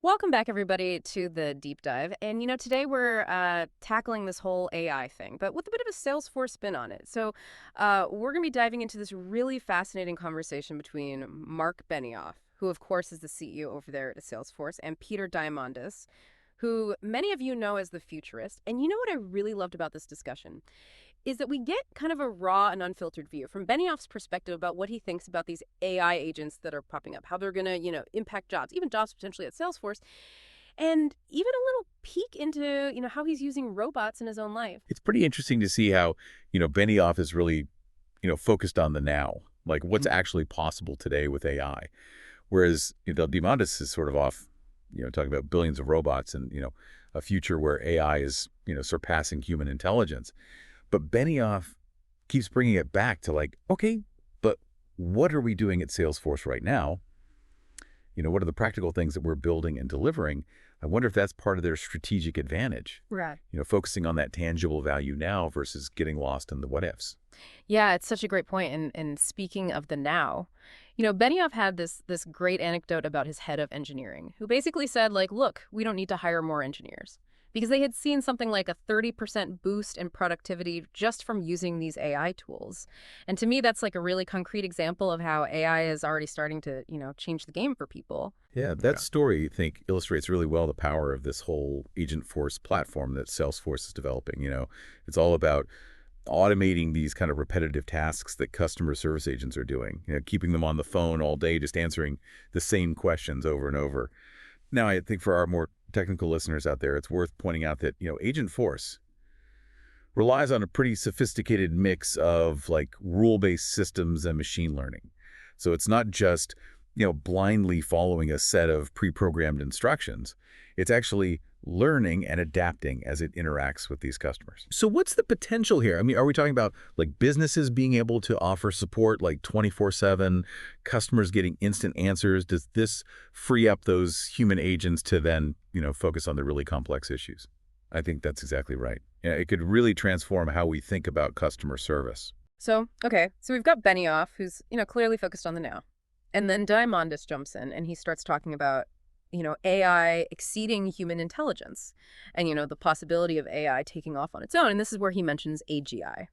Welcome back, everybody, to the deep dive. And, today we're tackling this whole AI thing, but with a bit of a Salesforce spin on it. We're going to be diving into this really fascinating conversation between Marc Benioff, who, of course, is the CEO over there at Salesforce, and Peter Diamandis, who many of you know as the futurist. And you know what I really loved about this discussion? Is that we get kind of a raw and unfiltered view from Benioff's perspective about what he thinks about these AI agents that are popping up, how they're going to, impact jobs, even jobs potentially at Salesforce, and even a little peek into, how he's using robots in his own life. It's pretty interesting to see how, Benioff is really, focused on the now, like what's actually possible today with AI. Whereas, Diamandis is sort of off, talking about billions of robots and, a future where AI is, surpassing human intelligence. But Benioff keeps bringing it back to like, okay, but what are we doing at Salesforce right now? What are the practical things that we're building and delivering? I wonder if that's part of their strategic advantage, Right. focusing on that tangible value now versus getting lost in the what ifs. Yeah, it's such a great point. And speaking of the now, Benioff had this great anecdote about his head of engineering, who basically said, like, look, we don't need to hire more engineers because they had seen something like a 30% boost in productivity just from using these AI tools. And to me, that's like a really concrete example of how AI is already starting to, change the game for people. Yeah, that story, I think, illustrates really well the power of this whole Agent Force platform that Salesforce is developing. It's all about automating these kind of repetitive tasks that customer service agents are doing, keeping them on the phone all day, just answering the same questions over and over. Now, I think for our more technical listeners out there, it's worth pointing out that, Agent Force relies on a pretty sophisticated mix of like rule-based systems and machine learning. So it's not just, blindly following a set of pre-programmed instructions. It's actually learning and adapting as it interacts with these customers. So what's the potential here? I mean, are we talking about like businesses being able to offer support like 24/7, customers getting instant answers? Does this free up those human agents to then, focus on the really complex issues? I think that's exactly right. Yeah, it could really transform how we think about customer service. So we've got Benioff, who's, clearly focused on the now. And then Diamandis jumps in and he starts talking about, AI exceeding human intelligence and, the possibility of AI taking off on its own. And this is where he mentions AGI,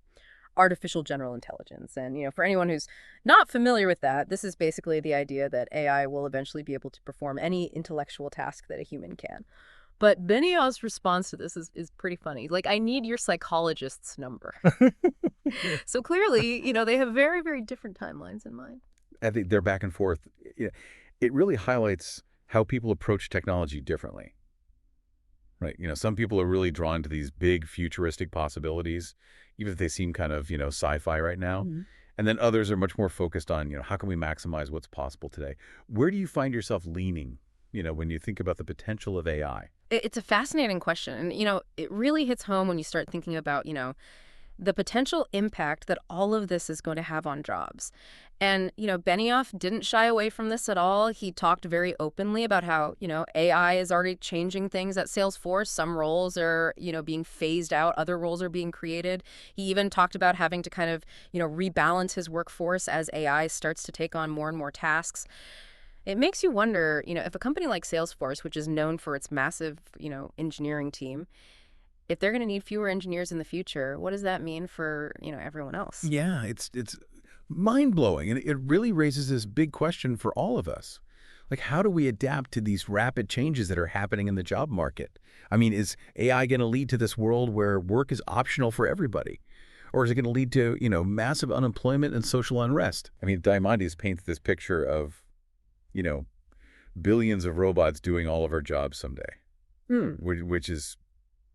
artificial general intelligence. And, for anyone who's not familiar with that, this is basically the idea that AI will eventually be able to perform any intellectual task that a human can. But Benioff's response to this is pretty funny. Like, I need your psychologist's number. So clearly, they have very, very different timelines in mind. I think they're back and forth. It really highlights how people approach technology differently, right? Some people are really drawn to these big futuristic possibilities, even if they seem kind of, sci-fi right now. Mhm. And then others are much more focused on, how can we maximize what's possible today? Where do you find yourself leaning, when you think about the potential of AI? It's a fascinating question. And, it really hits home when you start thinking about, the potential impact that all of this is going to have on jobs. And, Benioff didn't shy away from this at all. He talked very openly about how, AI is already changing things at Salesforce. Some roles are, being phased out. Other roles are being created. He even talked about having to kind of, rebalance his workforce as AI starts to take on more and more tasks. It makes you wonder, if a company like Salesforce, which is known for its massive, engineering team, if they're going to need fewer engineers in the future, what does that mean for, everyone else? Yeah, it's mind-blowing, and it really raises this big question for all of us. Like, how do we adapt to these rapid changes that are happening in the job market? I mean, is AI going to lead to this world where work is optional for everybody? Or is it going to lead to, massive unemployment and social unrest? I mean, Diamandis paints this picture of, you know, billions of robots doing all of our jobs someday, Hmm. which is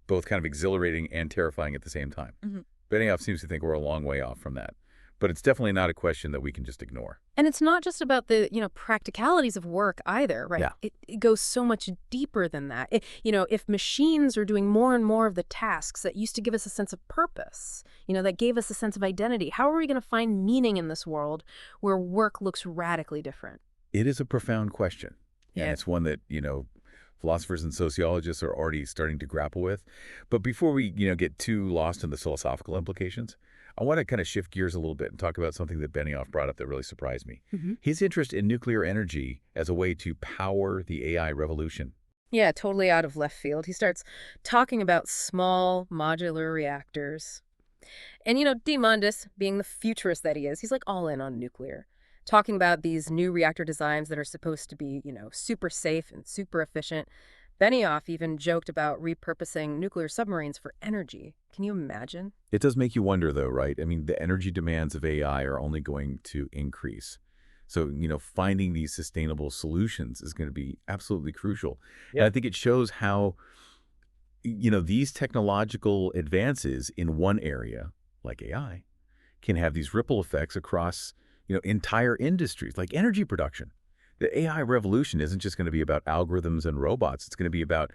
both kind of exhilarating and terrifying at the same time. Mhm. Benioff seems to think we're a long way off from that. But it's definitely not a question that we can just ignore. And it's not just about the, practicalities of work either, right? Yeah. It goes so much deeper than that. If machines are doing more and more of the tasks that used to give us a sense of purpose, that gave us a sense of identity, how are we going to find meaning in this world where work looks radically different? It is a profound question. And Yeah. it's one that, philosophers and sociologists are already starting to grapple with. But before we, get too lost in the philosophical implications, I want to kind of shift gears a little bit and talk about something that Benioff brought up that really surprised me. Hmm. His interest in nuclear energy as a way to power the AI revolution. Yeah, totally out of left field. He starts talking about small modular reactors. And, Diamandis, being the futurist that he is, he's like all in on nuclear, talking about these new reactor designs that are supposed to be, super safe and super efficient. Benioff even joked about repurposing nuclear submarines for energy. Can you imagine? It does make you wonder, though, right? I mean, the energy demands of AI are only going to increase. So, finding these sustainable solutions is going to be absolutely crucial. And I Yep. think it shows how, these technological advances in one area, like AI, can have these ripple effects across, entire industries, like energy production. The AI revolution isn't just going to be about algorithms and robots. It's going to be about,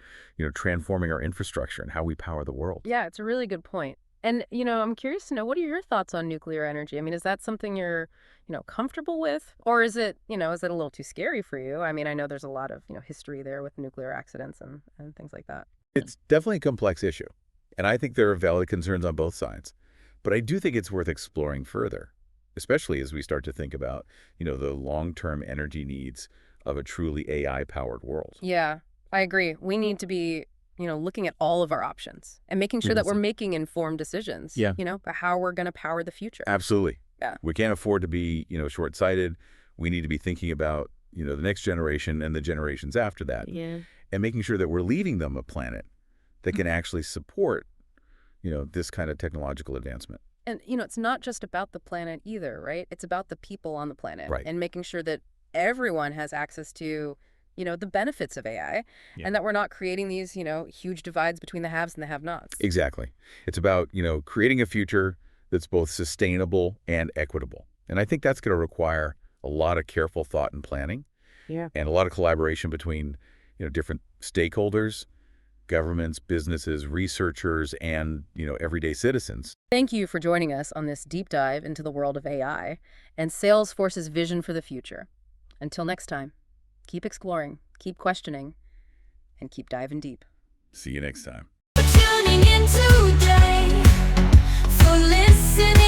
transforming our infrastructure and how we power the world. Yeah, it's a really good point. And, I'm curious to know, what are your thoughts on nuclear energy? I mean, is that something you're, comfortable with? Or is it a little too scary for you? I mean, I know there's a lot of, history there with nuclear accidents and things like that. It's definitely a complex issue, and I think there are valid concerns on both sides. But I do think it's worth exploring further, especially as we start to think about, the long-term energy needs of a truly AI-powered world. Yeah, I agree. We need to be, looking at all of our options and making sure that we're Precisely. making informed decisions, Yeah, about how we're going to power the future. absolutely. Yeah. We can't afford to be, short-sighted. We need to be thinking about, the next generation and the generations after that, Yeah. and making sure that we're leaving them a planet that can actually support, this kind of technological advancement. And, it's not just about the planet either, right? It's about the people on the planet Right. and making sure that everyone has access to, the benefits of AI Yeah. and that we're not creating these, huge divides between the haves and the have-nots. Exactly. It's about, creating a future that's both sustainable and equitable. And I think that's going to require a lot of careful thought and planning Yeah. and a lot of collaboration between, different stakeholders, governments, businesses, researchers, and, everyday citizens. Thank you for joining us on this deep dive into the world of AI and Salesforce's vision for the future. Until next time, keep exploring, keep questioning, and keep diving deep. See you next time. Tuning in today for listening.